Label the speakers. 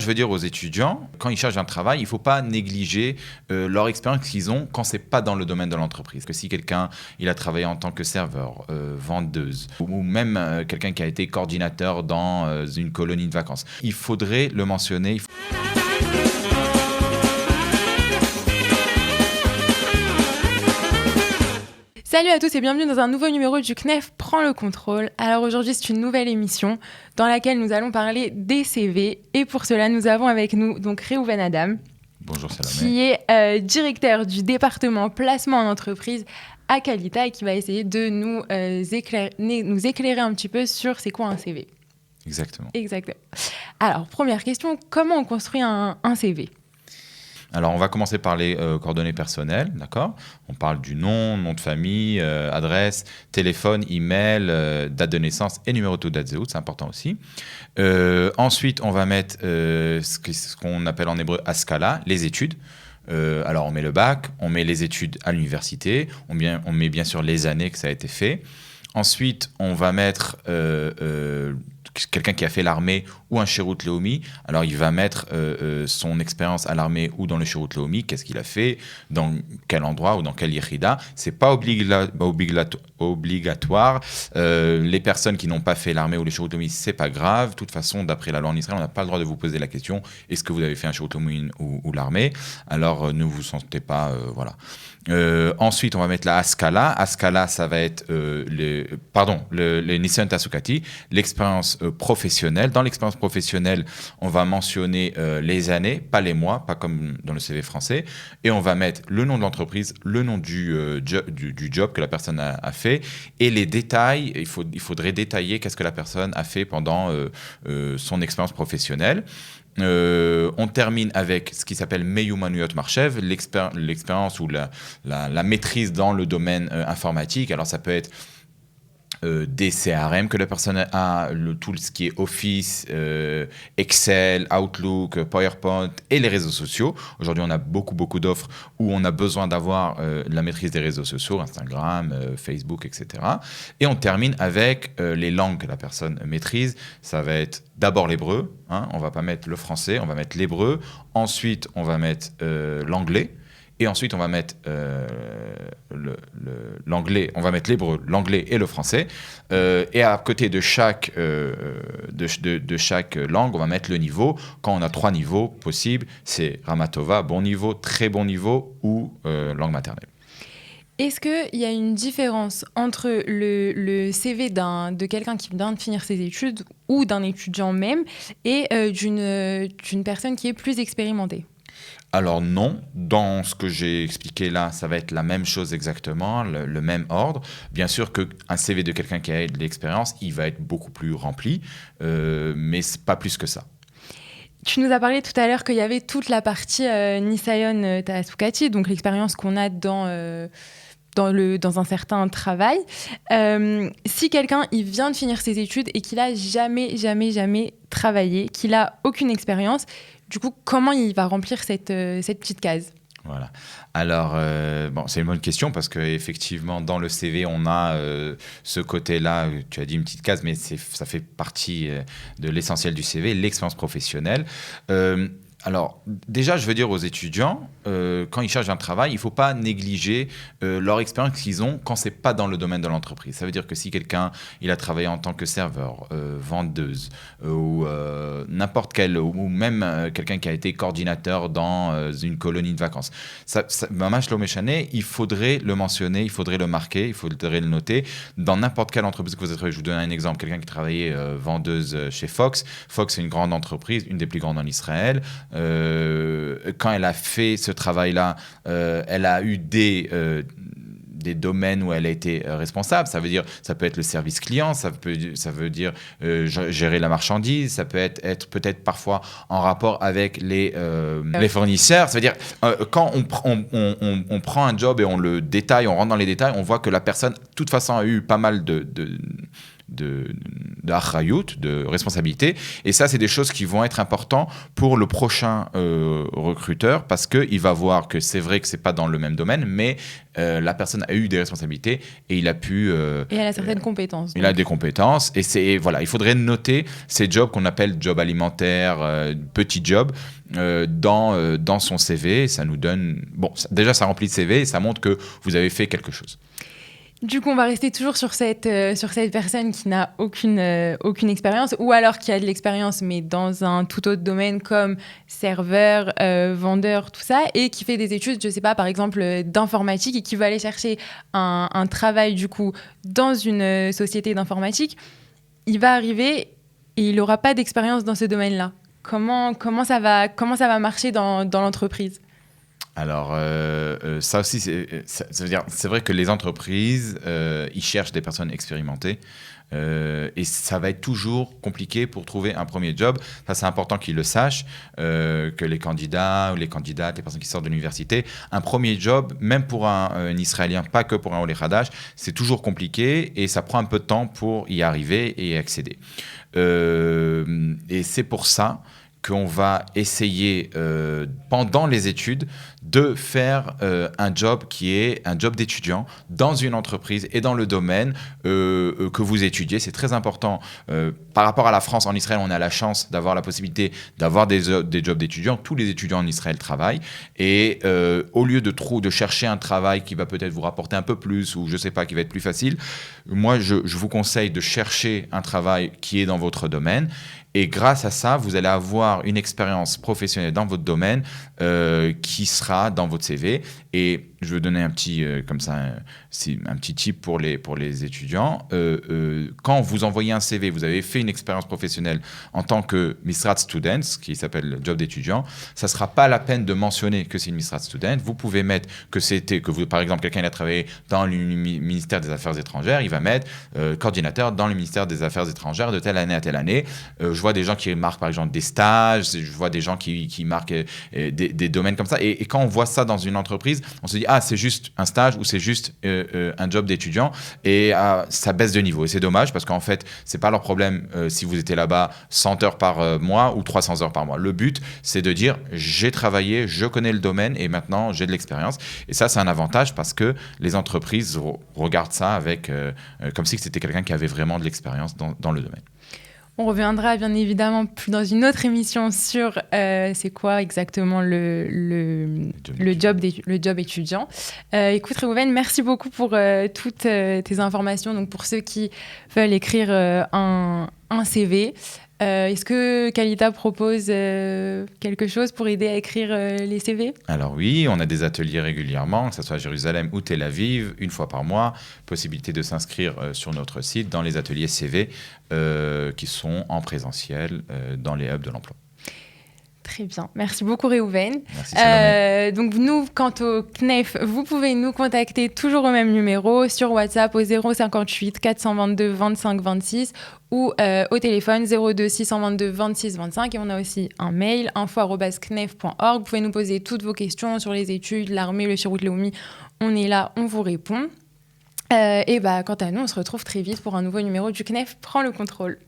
Speaker 1: veux dire aux étudiants, quand ils cherchent un travail, il ne faut pas négliger leur expérience qu'ils ont quand ce n'est pas dans le domaine de l'entreprise. Que si quelqu'un il a travaillé en tant que serveur, vendeuse, ou même quelqu'un qui a été coordinateur dans une colonie de vacances, il faudrait le mentionner.
Speaker 2: Salut à tous et bienvenue dans un nouveau numéro du CNEF Prends le contrôle. Alors aujourd'hui c'est une nouvelle émission dans laquelle nous allons parler des CV et pour cela nous avons avec nous donc Réhouven Adam.
Speaker 1: Bonjour Salomé.
Speaker 2: Qui est directeur du département placement en entreprise à Qualita et qui va essayer de nous éclairer un petit peu sur c'est quoi un CV.
Speaker 1: Exactement.
Speaker 2: Alors première question, comment on construit un CV ?
Speaker 1: Alors, on va commencer par les coordonnées personnelles, d'accord ? On parle du nom de famille, adresse, téléphone, email, date de naissance et numéro de date zéro, c'est important aussi. Ensuite, on va mettre ce qu'on appelle en hébreu Haskala, les études. Alors, on met le bac, on met les études à l'université, on met bien sûr les années que ça a été fait. Ensuite, on va mettre quelqu'un qui a fait l'armée ou un Shirut Leumi. Alors, il va mettre son expérience à l'armée ou dans le Shirut Leumi. Qu'est-ce qu'il a fait, dans quel endroit ou dans quel yechida. C'est pas obligatoire. Les personnes qui n'ont pas fait l'armée ou le Shirut Leumi, c'est pas grave. De toute façon, d'après la loi en Israël, on n'a pas le droit de vous poser la question est-ce que vous avez fait un Shirut Leumi ou l'armée. Alors, ne vous sentez pas... voilà. Ensuite, on va mettre la Haskala. Haskala, ça va être les Nisayon Tasukati, l'expérience professionnelle. Dans l'expérience professionnelle, on va mentionner les années, pas les mois, pas comme dans le CV français. Et on va mettre le nom de l'entreprise, le nom du job que la personne a fait. Et les détails, il faudrait détailler qu'est-ce que la personne a fait pendant son expérience professionnelle. On termine avec ce qui s'appelle Meyumanuyot Marchev, l'expérience ou la maîtrise dans le domaine informatique. Alors ça peut être des CRM que la personne a, tout ce qui est Office, Excel, Outlook, PowerPoint et les réseaux sociaux. Aujourd'hui, on a beaucoup d'offres où on a besoin d'avoir la maîtrise des réseaux sociaux, Instagram, Facebook, etc. Et on termine avec les langues que la personne maîtrise. Ça va être d'abord l'hébreu, on ne va pas mettre le français, on va mettre l'hébreu. Ensuite, on va mettre l'anglais. Et ensuite, on va mettre l'anglais, on va mettre l'hébreu, l'anglais et le français. Et à côté de chaque langue, on va mettre le niveau. Quand on a 3 niveaux possibles, c'est Ramatova, bon niveau, très bon niveau ou langue maternelle.
Speaker 2: Est-ce qu'il y a une différence entre le CV de quelqu'un qui vient de finir ses études ou d'un étudiant même et d'une personne qui est plus expérimentée ?
Speaker 1: Alors non, dans ce que j'ai expliqué là, ça va être la même chose exactement, le même ordre. Bien sûr qu'un CV de quelqu'un qui a de l'expérience, il va être beaucoup plus rempli, mais c'est pas plus que ça.
Speaker 2: Tu nous as parlé tout à l'heure qu'il y avait toute la partie Nisayon Tasukati, donc l'expérience qu'on a dans un certain travail. Si quelqu'un il vient de finir ses études et qu'il n'a jamais travaillé, qu'il n'a aucune expérience, du coup, comment il va remplir cette petite case ?
Speaker 1: Voilà. Alors, c'est une bonne question parce qu'effectivement, dans le CV, on a ce côté-là, tu as dit une petite case, mais ça fait partie de l'essentiel du CV, l'expérience professionnelle. Alors, déjà, je veux dire aux étudiants, quand ils cherchent un travail, il ne faut pas négliger leur expérience qu'ils ont quand ce n'est pas dans le domaine de l'entreprise. Ça veut dire que si quelqu'un il a travaillé en tant que serveur, vendeuse, ou n'importe quel, ou même quelqu'un qui a été coordinateur dans une colonie de vacances, Mamash Lo Meshane, il faudrait le mentionner, il faudrait le marquer, il faudrait le noter dans n'importe quelle entreprise que vous avez travaillé. Je vous donne un exemple, quelqu'un qui travaillait vendeuse chez Fox. Fox, c'est une grande entreprise, une des plus grandes en Israël. Quand elle a fait ce travail-là, elle a eu des domaines où elle a été responsable. Ça veut dire, ça peut être le service client, ça veut dire gérer la marchandise, ça peut être peut-être parfois en rapport avec les fournisseurs. Ça veut dire, quand on prend un job et on le détaille, on rentre dans les détails, on voit que la personne, de toute façon, a eu pas mal d'achrayut, de responsabilité. Et ça, c'est des choses qui vont être importantes pour le prochain recruteur, parce qu'il va voir que c'est vrai que c'est pas dans le même domaine, mais la personne a eu des responsabilités et il a pu...
Speaker 2: et elle a certaines compétences.
Speaker 1: Il a des compétences. Et voilà, il faudrait noter ces jobs qu'on appelle job alimentaire, petits jobs, dans son CV. Ça nous donne... Bon, déjà, ça remplit le CV et ça montre que vous avez fait quelque chose.
Speaker 2: Du coup, on va rester toujours sur cette personne qui n'a aucune expérience, ou alors qui a de l'expérience, mais dans un tout autre domaine comme serveur, vendeur, tout ça, et qui fait des études, je ne sais pas, par exemple, d'informatique, et qui va aller chercher un travail, du coup, dans une société d'informatique. Il va arriver et il n'aura pas d'expérience dans ce domaine-là. Comment ça va marcher dans l'entreprise ?
Speaker 1: Alors, ça aussi, ça veut dire, c'est vrai que les entreprises, ils cherchent des personnes expérimentées. Et ça va être toujours compliqué pour trouver un premier job. Ça, c'est important qu'ils le sachent, que les candidats ou les candidates, les personnes qui sortent de l'université, un premier job, même pour un Israélien, pas que pour un Olé Hadash, c'est toujours compliqué et ça prend un peu de temps pour y arriver et y accéder. Et c'est pour ça qu'on va essayer pendant les études de faire un job qui est un job d'étudiant dans une entreprise et dans le domaine que vous étudiez. C'est très important. Par rapport à la France, en Israël, on a la chance d'avoir la possibilité d'avoir des jobs d'étudiants. Tous les étudiants en Israël travaillent. Et au lieu de chercher un travail qui va peut-être vous rapporter un peu plus ou je ne sais pas, qui va être plus facile, moi, je vous conseille de chercher un travail qui est dans votre domaine. Et grâce à ça, vous allez avoir une expérience professionnelle dans votre domaine qui sera dans votre CV. Et je vais donner un petit, un petit tip pour les étudiants. Quand vous envoyez un CV, vous avez fait une expérience professionnelle en tant que Misrat Student, qui s'appelle job d'étudiant, ça ne sera pas la peine de mentionner que c'est une Misrat Student. Vous pouvez mettre que vous, par exemple, quelqu'un a travaillé dans le ministère des Affaires étrangères, il va mettre coordinateur dans le ministère des Affaires étrangères de telle année à telle année. Je vois des gens qui marquent, par exemple, des stages, je vois des gens qui marquent des domaines comme ça. Et quand on voit ça dans une entreprise, on se dit, c'est juste un stage ou c'est juste un job d'étudiant et ça baisse de niveau. Et c'est dommage parce qu'en fait, c'est pas leur problème si vous étiez là-bas 100 heures par mois ou 300 heures par mois. Le but, c'est de dire, j'ai travaillé, je connais le domaine et maintenant, j'ai de l'expérience. Et ça, c'est un avantage parce que les entreprises regardent ça avec, comme si c'était quelqu'un qui avait vraiment de l'expérience dans le domaine.
Speaker 2: On reviendra bien évidemment plus dans une autre émission sur c'est quoi exactement le job étudiant. Écoute Réhouven, merci beaucoup pour toutes tes informations. Donc pour ceux qui veulent écrire un CV, est-ce que Kalita propose quelque chose pour aider à écrire les CV ?
Speaker 1: Alors oui, on a des ateliers régulièrement, que ce soit à Jérusalem ou Tel Aviv, une fois par mois. Possibilité de s'inscrire sur notre site dans les ateliers CV qui sont en présentiel dans les hubs de l'emploi.
Speaker 2: Très bien. Merci beaucoup, Réhouven.
Speaker 1: Merci, Salomé.
Speaker 2: Donc, nous, quant au CNEF, vous pouvez nous contacter toujours au même numéro, sur WhatsApp au 058 422 25 26 ou au téléphone 02 622 26 25. Et on a aussi un mail, info@knef.org. Vous pouvez nous poser toutes vos questions sur les études, l'armée, le Shirout Leumi. On est là, on vous répond. Et quant à nous, on se retrouve très vite pour un nouveau numéro du CNEF Prends le contrôle.